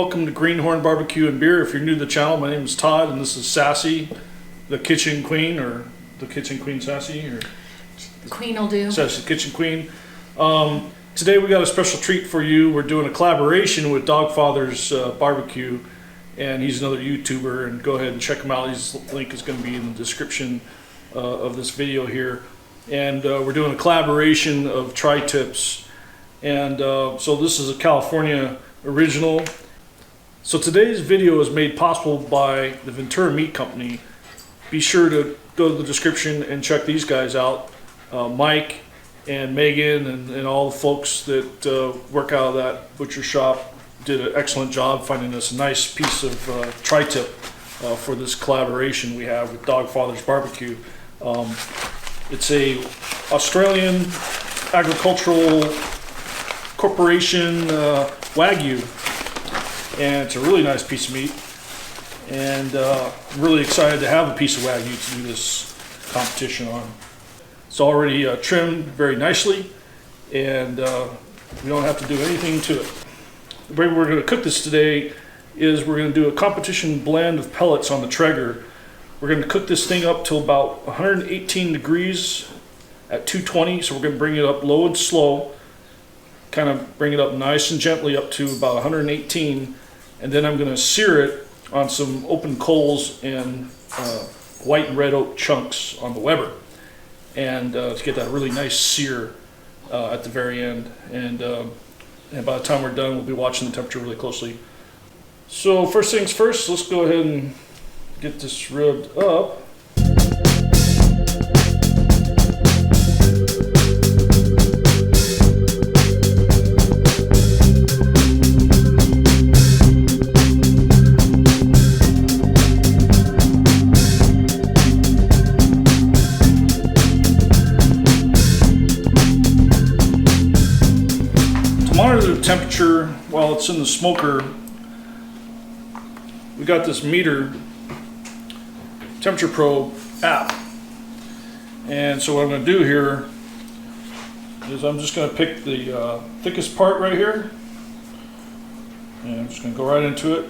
welcome to Greenhorn Barbecue and Beer. If you're new to the channel, my name is Todd, and this is Sassy, the Kitchen Queen, or the Kitchen Queen Sassy, or Queen will do. Sassy Kitchen Queen. Today we got a special treat for you. We're doing a collaboration with Dawgfatha's Barbecue, and he's another YouTuber. And go ahead and check him out. His link is going to be in the description of this video here. And we're doing a collaboration of tri-tips. And so this is a California original. So today's video is made possible by the Ventura Meat Company. Be sure to go to the description and check these guys out. Mike and Megan and all the folks that work out of that butcher shop did an excellent job finding us a nice piece of tri-tip for this collaboration we have with Dawgfatha's Barbecue. It's a Australian agricultural corporation Wagyu, and it's a really nice piece of meat, and I'm really excited to have a piece of Wagyu to do this competition on. It's already trimmed very nicely, and we don't have to do anything to it. The way we're going to cook this today is we're going to do a competition blend of pellets on the Traeger. We're going to cook this thing up till about 118 degrees at 220, so we're going to bring it up low and slow, kind of bring it up nice and gently up to about 118, and then I'm going to sear it on some open coals and white and red oak chunks on the Weber, and to get that really nice sear at the very end. And by the time we're done, we'll be watching the temperature really closely. So first things first, let's go ahead and get this rubbed up. To monitor the temperature while it's in the smoker, we got this meter temperature probe app. And so what I'm going to do here is I'm just going to pick the thickest part right here, and I'm just going to go right into it.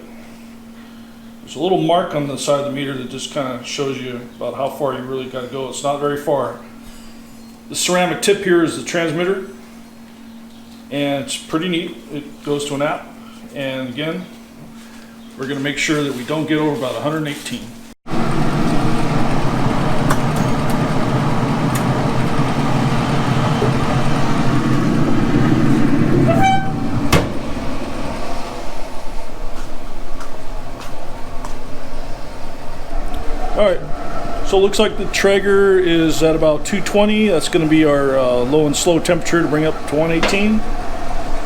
There's a little mark on the side of the meter that just kind of shows you about how far you really got to go. It's not very far. The ceramic tip here is the transmitter, and it's pretty neat. It goes to an app, and again, we're going to make sure that we don't get over about 118. Alright, so it looks like the Traeger is at about 220. That's going to be our low and slow temperature to bring up to 118.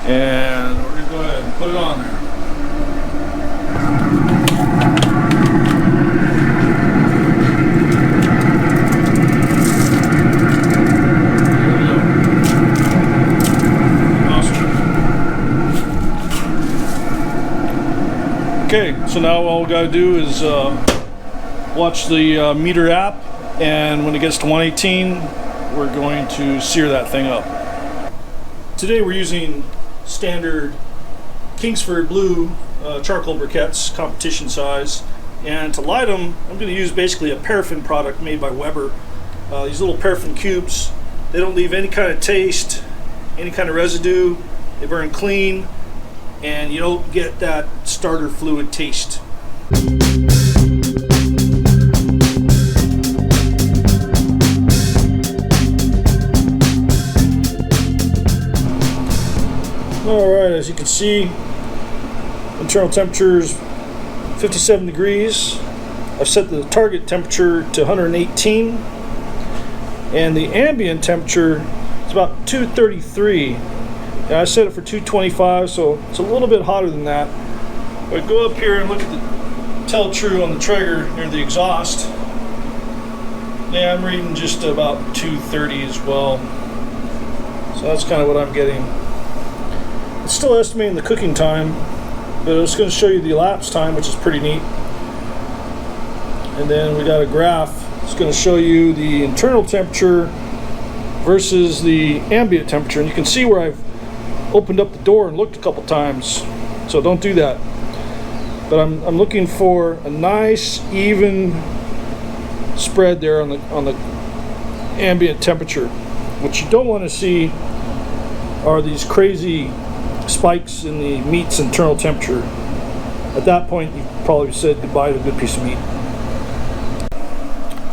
And we're going to go ahead and put it on there. Awesome. Okay, so now all we got to do is watch the meter app, and when it gets to 118, we're going to sear that thing up. Today we're using standard Kingsford Blue charcoal briquettes, competition size, and to light them, I'm going to use basically a paraffin product made by Weber. These little paraffin cubes, they don't leave any kind of taste, any kind of residue, they burn clean, and you don't get that starter fluid taste. Alright, as you can see, internal temperature is 57 degrees. I've set the target temperature to 118, and the ambient temperature is about 233. And I set it for 225, so it's a little bit hotter than that. But go up here and look at the tell-true on the Traeger near the exhaust. Yeah, I'm reading just about 230 as well. So that's kind of what I'm getting. It's still estimating the cooking time, but it's going to show you the elapsed time, which is pretty neat. And then we got a graph. It's going to show you the internal temperature versus the ambient temperature. And you can see where I've opened up the door and looked a couple times, so don't do that. But I'm looking for a nice even spread there on the ambient temperature. What you don't want to see are these crazy spikes in the meat's internal temperature. At that point, you probably said goodbye to a good piece of meat.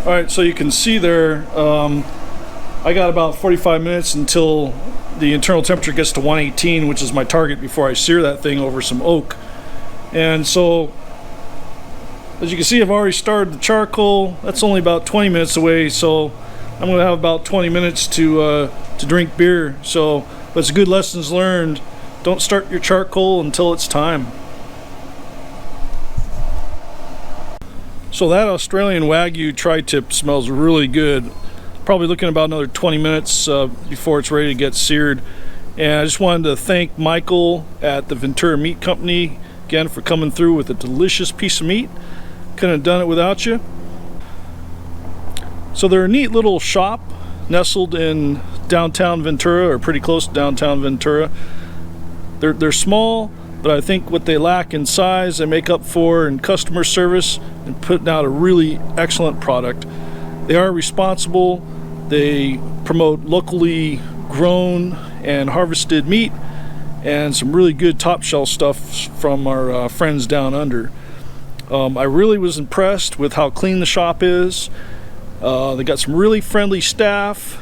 All right, so you can see there, I got about 45 minutes until the internal temperature gets to 118, which is my target before I sear that thing over some oak. And so, as you can see, I've already started the charcoal. That's only about 20 minutes away, so I'm going to have about 20 minutes to drink beer. So, but it's good lessons learned. Don't start your charcoal until it's time. So that Australian Wagyu tri-tip smells really good. Probably looking about another 20 minutes before it's ready to get seared. And I just wanted to thank Michael at the Ventura Meat Company again for coming through with a delicious piece of meat. Couldn't have done it without you. So they're a neat little shop nestled in downtown Ventura, or pretty close to downtown Ventura. They're small, but I think what they lack in size they make up for in customer service and putting out a really excellent product. They are responsible. They promote locally grown and harvested meat and some really good top shelf stuff from our friends down under. I really was impressed with how clean the shop is. They got some really friendly staff,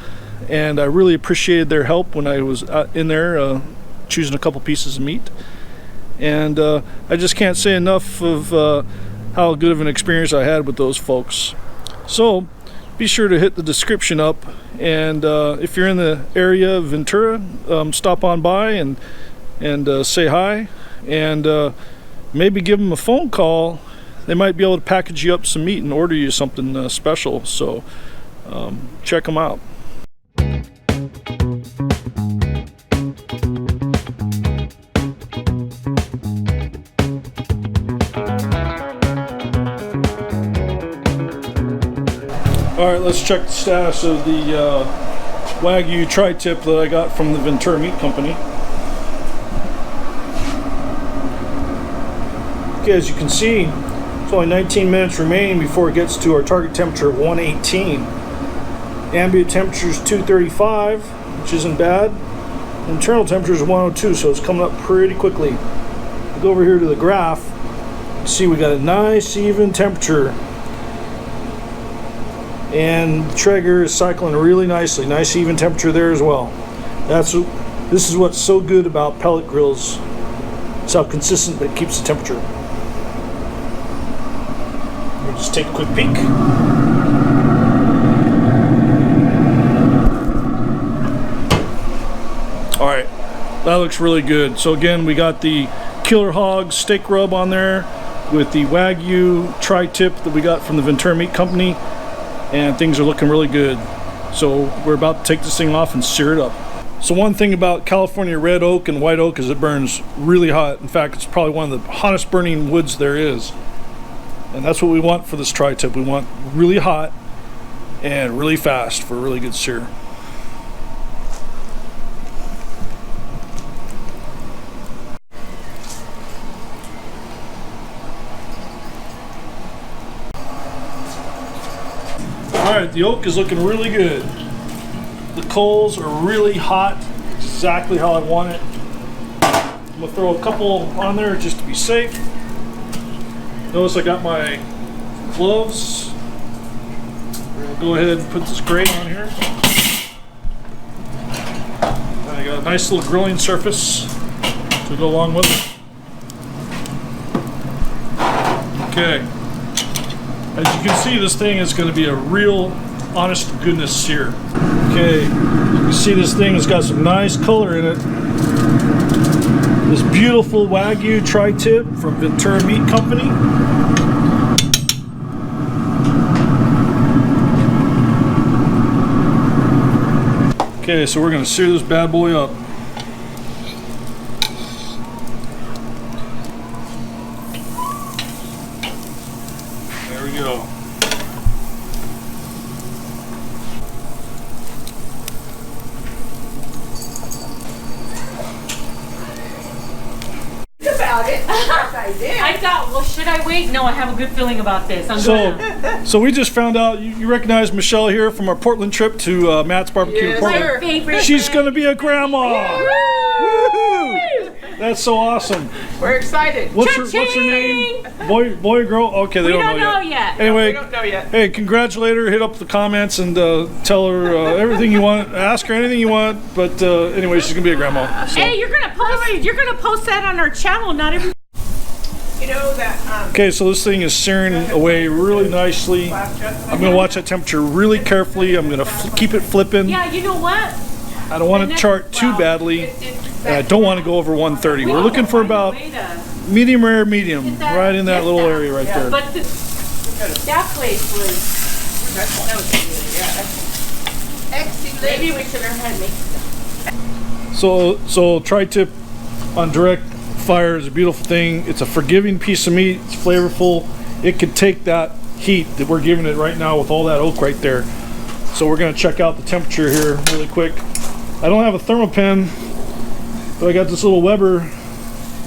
and I really appreciated their help when I was in there choosing a couple pieces of meat. And I just can't say enough of how good of an experience I had with those folks. So be sure to hit the description up, and if you're in the area of Ventura, stop on by and say hi, and maybe give them a phone call. They might be able to package you up some meat and order you something special. So check them out. Alright, let's check the status of the Wagyu tri-tip that I got from the Ventura Meat Company. Okay, as you can see, it's only 19 minutes remaining before it gets to our target temperature of 118. Ambient temperature is 235, which isn't bad. Internal temperature is 102, so it's coming up pretty quickly. I'll go over here to the graph. See, we got a nice even temperature. And the Traeger is cycling really nicely. Nice even temperature there as well. This is what's so good about pellet grills. It's how consistent it keeps the temperature. We'll just take a quick peek. Alright, that looks really good. So again, we got the Killer Hog steak rub on there with the Wagyu tri-tip that we got from the Ventura Meat Company. And things are looking really good. So we're about to take this thing off and sear it up. So one thing about California red oak and white oak is it burns really hot. In fact, it's probably one of the hottest burning woods there is. And that's what we want for this tri-tip. We want really hot and really fast for a really good sear. Alright, the oak is looking really good. The coals are really hot, exactly how I want it. I'm going to throw a couple on there just to be safe. Notice I got my gloves. We're going to go ahead and put this grate on here. I got a nice little grilling surface to go along with it. Okay. As you can see, this thing is going to be a real honest to goodness sear. Okay, you can see this thing has got some nice color in it. This beautiful Wagyu tri-tip from Ventura Meat Company. Okay, so we're going to sear this bad boy up. There we go. About it. I did. I thought, well, should I wait? No, I have a good feeling about this. I'm gonna. So we just found out you recognize Michelle here from our Portland trip to Matt's Barbecue in Yes, Portland. sir. Favorite. She's gonna be a grandma. Woo! That's so awesome. We're excited. What's her name? Boy or girl? Okay, they We don't know yet. Anyway, We don't know yet. hey, congratulate her. Hit up the comments and tell her everything you want. Ask her anything you want. But anyway, she's gonna be a grandma. So. Hey, you're gonna post that on our channel. Not every. You know that. Okay, so this thing is searing away really nicely. I'm gonna watch that temperature really carefully. I'm gonna keep it flipping. Yeah, you know what? I don't want to chart too badly. And I don't want to go over 130. We're looking for about medium rare, medium, right in that little area right there. But that place was. That was good. Yeah. Excellent. Maybe we should have had me. So tri-tip on direct fire is a beautiful thing. It's a forgiving piece of meat. It's flavorful. It could take that heat that we're giving it right now with all that oak right there. So we're gonna check out the temperature here really quick. I don't have a thermopen, but I got this little Weber,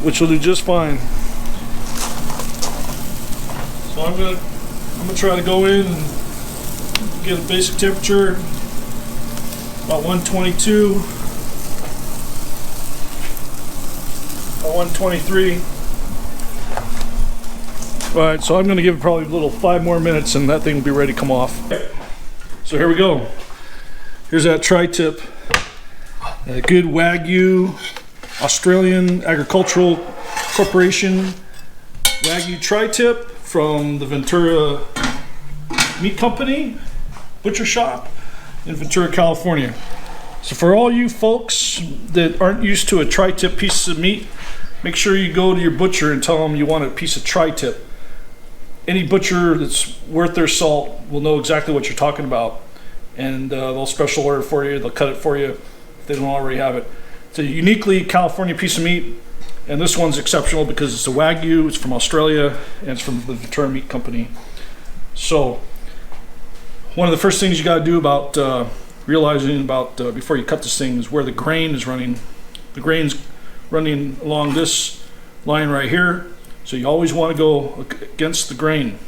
which will do just fine. So I'm gonna try to go in and get a basic temperature about 122 or 123. All right, so I'm gonna give it probably a little 5 more minutes and that thing will be ready to come off. So here we go. Here's that tri-tip. A good Wagyu, Australian Agricultural Corporation Wagyu tri-tip from the Ventura Meat Company Butcher Shop in Ventura, California. So for all you folks that aren't used to a tri-tip piece of meat, make sure you go to your butcher and tell them you want a piece of tri-tip. Any butcher that's worth their salt will know exactly what you're talking about, and they'll special order for you. They'll cut it for you if they don't already have it. It's a uniquely California piece of meat, and this one's exceptional because it's a Wagyu. It's from Australia, and it's from the Ventura Meat Company. So one of the first things you got to do about realizing about before you cut this thing is where the grain is running. The grain's running along this line right here, so you always want to go against the grain.